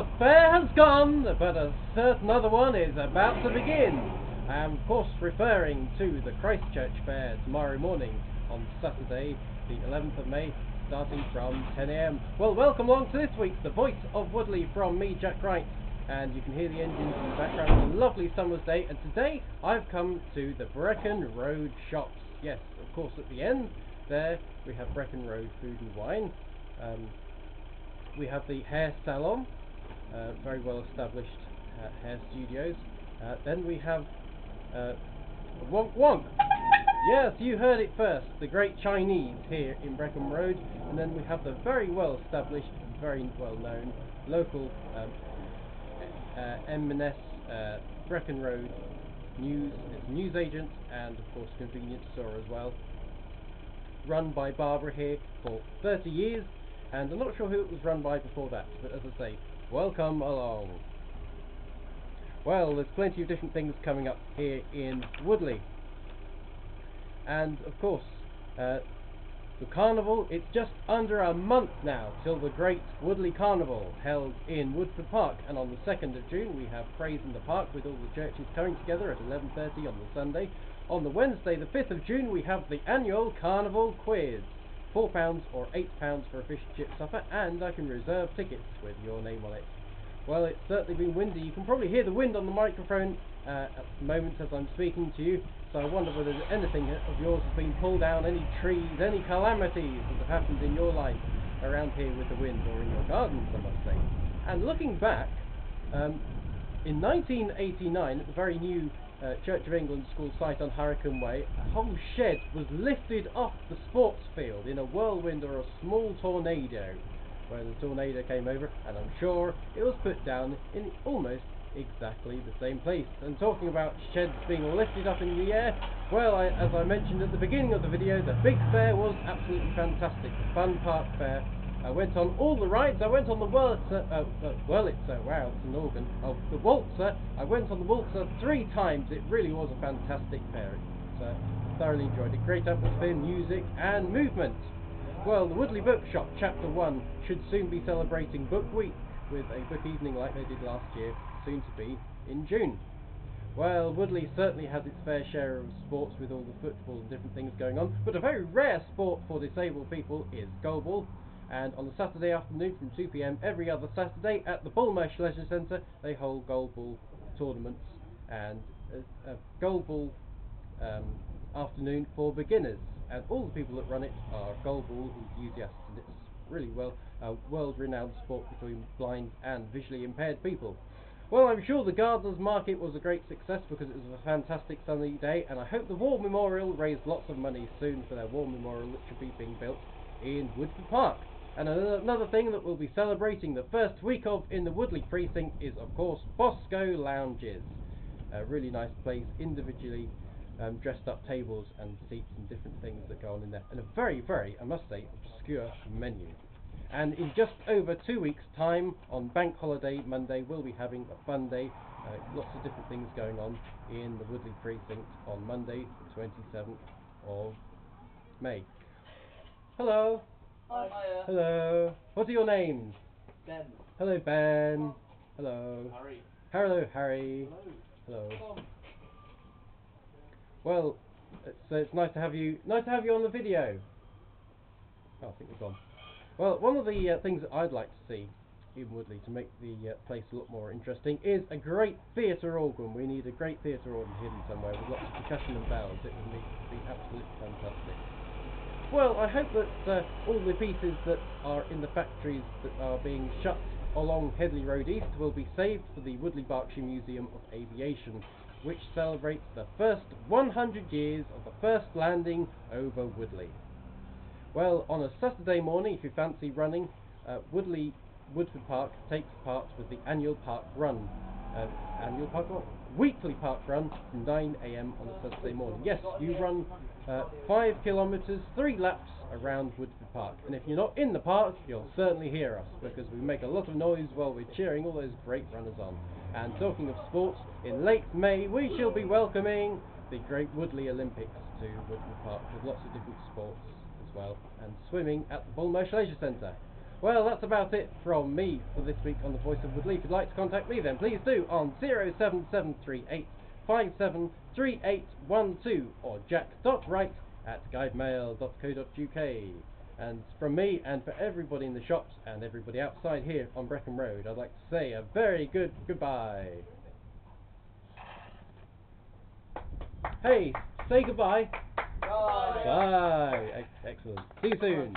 the fair has gone, but a certain other one is about to begin. I am of course referring to the Christchurch Fair tomorrow morning on Saturday the 11th of May, starting from 10 AM. Well, welcome along to this week's The Voice of Woodley from me, Jack Wright, and you can hear the engines in the background. It's a lovely summer's day, and today I've come to the Brecon Road shops. Yes, of course, at the end there we have Brecon Road Food and Wine. We have the hair salon, very well established hair studios. Then we have Wonk Wonk. Yes, you heard it first, the great Chinese here in Brecon Road. And then we have the very well established, very well known local M&S Brecon Road news, it's a news agent and of course convenience store as well, run by Barbara here for 30 years. And I'm not sure who it was run by before that, but as I say, welcome along. Well, there's plenty of different things coming up here in Woodley. And of course, the carnival, it's just under a month now till the Great Woodley Carnival, held in Woodford Park. And on the 2nd of June we have Praise in the Park with all the churches coming together at 11:30 on the Sunday. On the Wednesday the 5th of June we have the annual Carnival Quiz. £4 or £8 for a fish and chip supper, and I can reserve tickets with your name on it. Well, it's certainly been windy. You can probably hear the wind on the microphone at the moment as I'm speaking to you, so I wonder whether anything of yours has been pulled down, any trees, any calamities that have happened in your life around here with the wind, or in your gardens, I must say. And looking back, in 1989, at the very new Church of England school site on Hurricane Way, a whole shed was lifted off the sports field in a whirlwind or a small tornado, where the tornado came over, and I'm sure it was put down in almost exactly the same place. And talking about sheds being lifted up in the air, well, as I mentioned at the beginning of the video, the big fair was absolutely fantastic. The Fun Park Fair. I went on all the rides. I went on the Wurlitzer, wow, it's an organ. Oh, the Waltzer. I went on the Waltzer 3 times. It really was a fantastic fair. Thoroughly enjoyed it. Great atmosphere, music and movement. Well, the Woodley Bookshop Chapter 1 should soon be celebrating Book Week with a book evening like they did last year, soon to be in June. Well, Woodley certainly has its fair share of sports with all the football and different things going on, but a very rare sport for disabled people is goalball. And on the Saturday afternoon from 2 PM every other Saturday at the Bullmarsh Leisure Centre, they hold goalball tournaments and a goalball afternoon for beginners. And all the people that run it are goalball enthusiasts, and it's really a world-renowned sport between blind and visually impaired people. Well, I'm sure the Gardeners' Market was a great success because it was a fantastic sunny day, and I hope the War Memorial raised lots of money soon for their War Memorial, which should be being built in Woodford Park. And another thing that we'll be celebrating the first week of in the Woodley precinct is, of course, Bosco Lounges. A really nice place, individually dressed up tables and seats and different things that go on in there. And a very, very, I must say, obscure menu. And in just over 2 weeks' time, on Bank Holiday Monday, we'll be having a fun day. Lots of different things going on in the Woodley precinct on Monday, the 27th of May. Hello. Hi. Hello. What are your names? Ben. Hello, Ben. Hello. Harry. Hello, Harry. Hello. Hello. Well, it's nice to have you. Nice to have you on the video. Oh, I think we're gone. Well, one of the things that I'd like to see in Woodley to make the place a lot more interesting is a great theatre organ. We need a great theatre organ hidden somewhere with lots of percussion and bells. It would be absolutely fantastic. Well, I hope that all the pieces that are in the factories that are being shut along Headley Road East will be saved for the Woodley Berkshire Museum of Aviation, which celebrates the first 100 years of the first landing over Woodley. Well, on a Saturday morning, if you fancy running, Woodford Park takes part with the annual park run. Weekly park run from 9 AM on a Saturday morning. Yes, you run 5 kilometres, 3 laps around Woodford Park. And if you're not in the park, you'll certainly hear us, because we make a lot of noise while we're cheering all those great runners on. And talking of sports, in late May we shall be welcoming the Great Woodley Olympics to Woodford Park with lots of different sports as well, and swimming at the Bullmarsh Leisure Centre. Well, that's about it from me for this week on the Voice of Woodley. If you'd like to contact me, then please do on 07738573812 or jack.wright@guidemail.co.uk. And from me and for everybody in the shops and everybody outside here on Brecon Road, I'd like to say a very good goodbye. Hey, say goodbye. Bye. Bye. Excellent. See you soon.